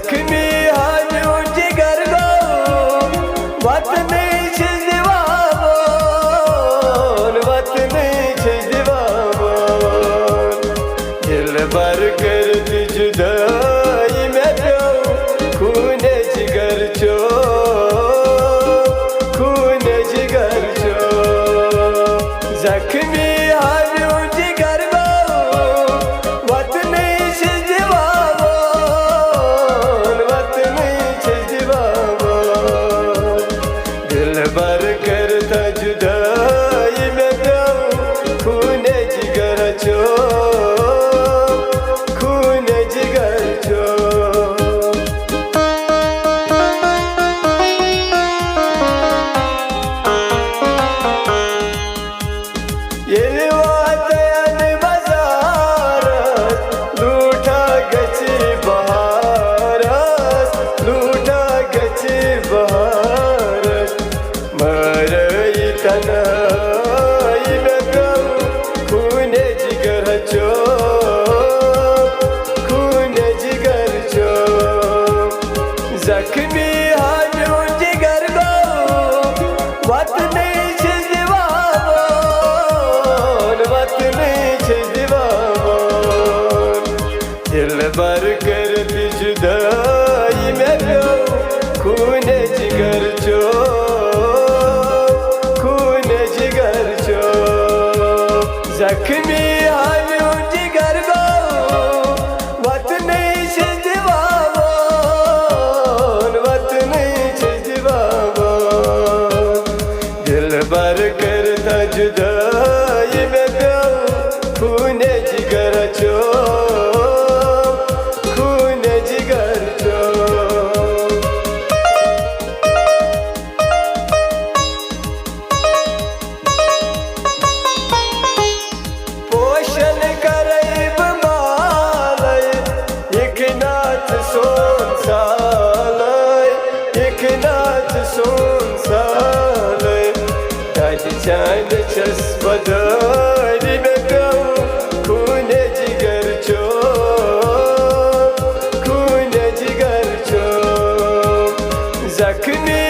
जख्मी हाजू जिगर गो वतनी छिज दीवाबोन वतनी छिज दीवाबोन दिल भर कर दी जुदाई में प्यो खूने जिगर चो खूने जिगर चो जख्मी हाजू जिगर गो वतनी छिज दीवाबोन वतनी छिज दीवाबोन दिल भर कर था जुदाई में प्यो खूने जिगर चो खूने जिगर चो ये वातयन बजारत लूटा गची बहारस लूटा गची बहारस मरई तनाई में प्यो खूने जिगर चो खूने जिगर चो जख्मी हाजू जिगर गो वतनी छिज दीवाबोन वतनी छिज दीवाबोन दिल भर कर दी जुदाई में प्यो खूने जिगर चो खूने जिगर चो जख्मी हाजू जिगर गो वतनी छिज दीवाबोन वतनी छिज दीवाबोन दिल भर कर था जुदाई में प्यो खूने जिगर चो खूने जिगर चो पोषण करैब मालय एक नाथ सोन सालय एक नाथ सोन सालय दाद चांद चस बदारी में प्यो खूने जिगर चो खूने जिगर चो जख्मी